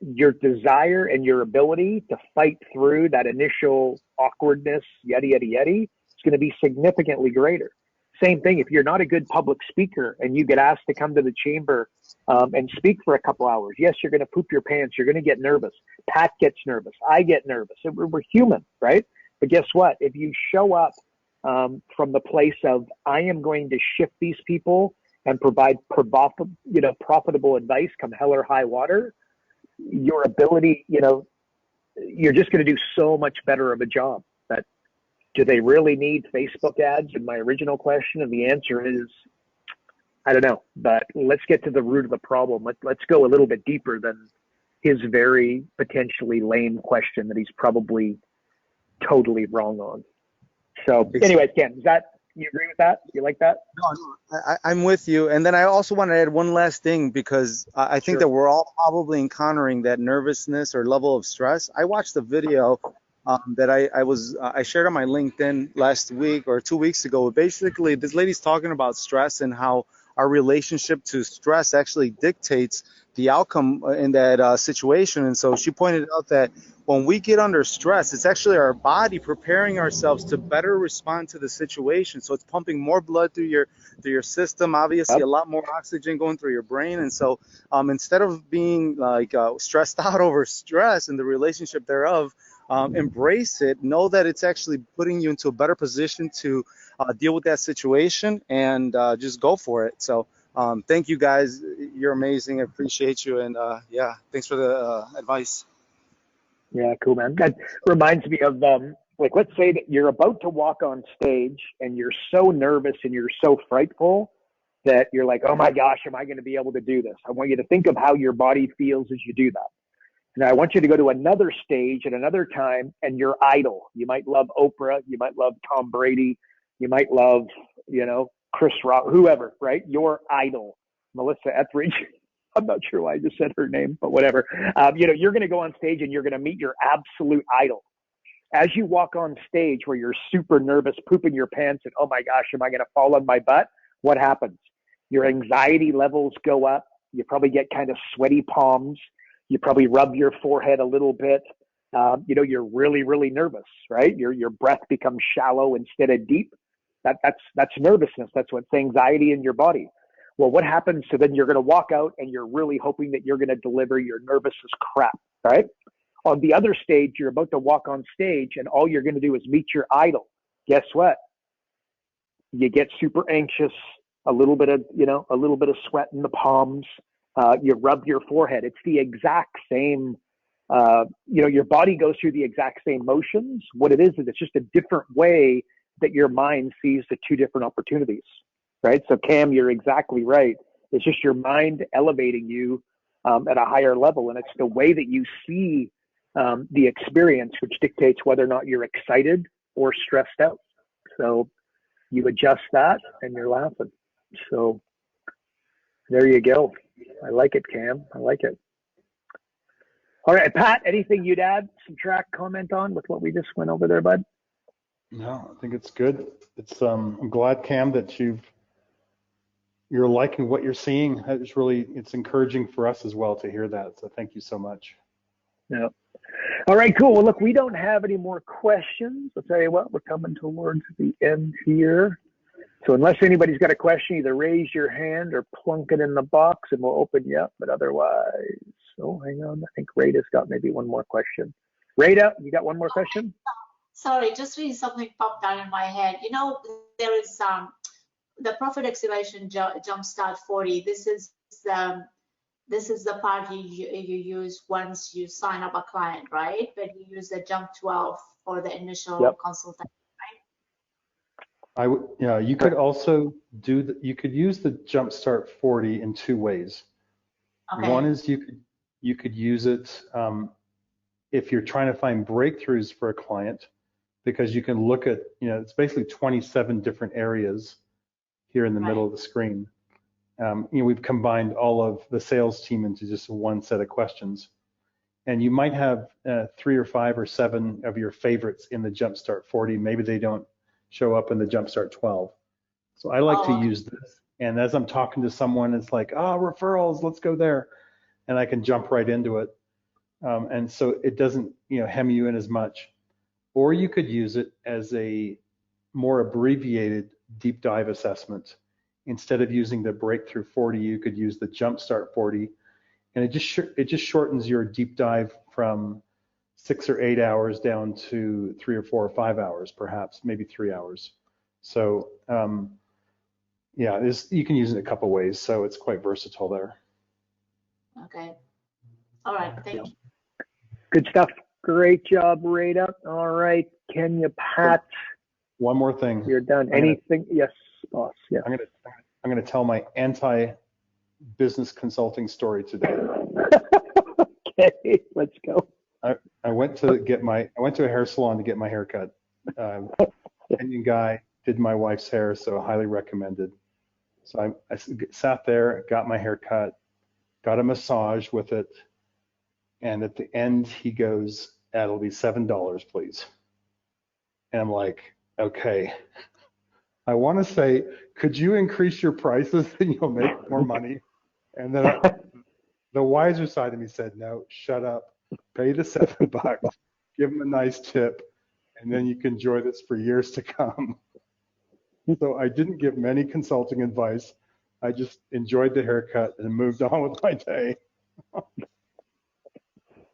your desire and your ability to fight through that initial awkwardness, yeti, is going to be significantly greater. Same thing, if you're not a good public speaker and you get asked to come to the chamber and speak for a couple hours, yes, you're going to poop your pants. You're going to get nervous. Pat gets nervous. I get nervous. We're human, right? But guess what? If you show up from the place of, I am going to shift these people and provide profitable advice come hell or high water, your ability, you're just going to do so much better of a job. But do they really need Facebook ads? And my original question, and the answer is, I don't know. But let's get to the root of the problem. Let's go a little bit deeper than his very potentially lame question that he's probably totally wrong on. So anyways, Ken, you agree with that? You like that? No, I'm with you. And then I also want to add one last thing, because I think that we're all probably encountering that nervousness or level of stress. I watched a video that I shared on my LinkedIn last week or 2 weeks ago. Basically, this lady's talking about stress and how our relationship to stress actually dictates the outcome in that situation. And so she pointed out that when we get under stress, it's actually our body preparing ourselves to better respond to the situation. So it's pumping more blood through your system, obviously a lot more oxygen going through your brain. And so instead of being like stressed out over stress and the relationship thereof, embrace it. Know that it's actually putting you into a better position to deal with that situation, and just go for it. So thank you guys. You're amazing. I appreciate you. And yeah, thanks for the advice. Yeah, cool, man. That reminds me of, like, let's say that you're about to walk on stage and you're so nervous and you're so frightful that you're like, oh my gosh, am I going to be able to do this? I want you to think of how your body feels as you do that. And I want you to go to another stage at another time, and you're idle. You might love Oprah. You might love Tom Brady. You might love, Chris Rock, whoever, right? You're idle. Melissa Etheridge. I'm not sure why I just said her name, but whatever. You're going to go on stage and you're going to meet your absolute idol. As you walk on stage where you're super nervous, pooping your pants, and oh my gosh, am I going to fall on my butt? What happens? Your anxiety levels go up. You probably get kind of sweaty palms. You probably rub your forehead a little bit. You're really, really nervous, right? Your breath becomes shallow instead of deep. That's nervousness. That's what's anxiety in your body. Well, what happens? So then you're going to walk out and you're really hoping that you're going to deliver your nervous as crap, right? On the other stage, you're about to walk on stage and all you're going to do is meet your idol. Guess what? You get super anxious, a little bit of sweat in the palms. You rub your forehead. It's the exact same, your body goes through the exact same motions. What it is it's just a different way that your mind sees the two different opportunities, right? So Cam, you're exactly right. It's just your mind elevating you at a higher level. And it's the way that you see the experience, which dictates whether or not you're excited or stressed out. So you adjust that and you're laughing. So there you go. I like it, Cam. I like it. All right, Pat, anything you'd add, subtract, comment on with what we just went over there, bud? No, I think it's good. It's I'm glad, Cam, that you're liking what you're seeing. It's encouraging for us as well to hear that. So thank you so much. Yeah. All right, cool. Well, look, we don't have any more questions. I'll tell you what, we're coming towards the end here. So unless anybody's got a question, either raise your hand or plunk it in the box and we'll open you up. But otherwise, oh, hang on. I think Rada's got maybe one more question. Rada, you got one more question? Sorry, just really something popped down in my head. You know, there is the Profit Activation Jumpstart 40. This is the part you use once you sign up a client, right? But you use the Jump 12 for the initial consultation, right? Yeah, you could also you could use the Jumpstart 40 in two ways. Okay. One is you could use it if you're trying to find breakthroughs for a client, because you can look at, it's basically 27 different areas here in the middle of the screen. We've combined all of the sales team into just one set of questions. And you might have 3 or 5 or 7 of your favorites in the Jumpstart 40. Maybe they don't show up in the Jumpstart 12. So I like to use this. And as I'm talking to someone, it's like, referrals, let's go there. And I can jump right into it. And so it doesn't, hem you in as much. Or you could use it as a more abbreviated deep dive assessment. Instead of using the Breakthrough 40, you could use the Jumpstart 40, and it just shortens your deep dive from 6 or 8 hours down to 3 or 4 or 5 hours, perhaps, maybe 3 hours. So yeah, you can use it a couple ways, so it's quite versatile there. Okay. All right. Thank you. Good stuff. Great job, Rada. All right, Kenya, Pat. One more thing. You're done. Anything? Yes, boss. Yeah. I'm gonna tell my anti-business consulting story today. Okay, let's go. I went to a hair salon to get my hair cut. Kenyan guy did my wife's hair, so highly recommended. So I sat there, got my hair cut, got a massage with it, and at the end he goes, "That'll be $7, please." And I'm like, okay. I want to say, could you increase your prices and you'll make more money? And then the wiser side of me said, no, shut up, pay the $7, give them a nice tip, and then you can enjoy this for years to come. So I didn't give many consulting advice. I just enjoyed the haircut and moved on with my day.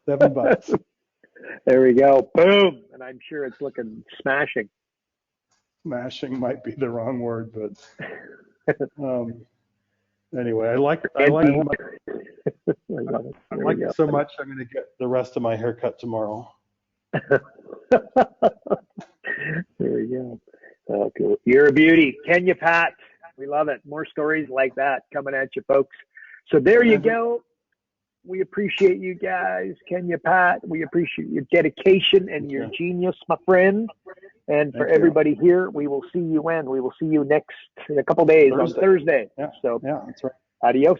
$7. There we go. Boom. And I'm sure it's looking smashing. Smashing might be the wrong word, but anyway, I like it so much. I'm going to get the rest of my haircut tomorrow. There we go. Oh, cool. You're a beauty. Kenya, Pat. We love it. More stories like that coming at you, folks. So there you go. We appreciate you guys, Kenya, Pat. We appreciate your dedication and your genius, my friend. And for everybody here, we will see you when? We will see you in a couple days on Thursday. Yeah. So yeah, that's right. Adios.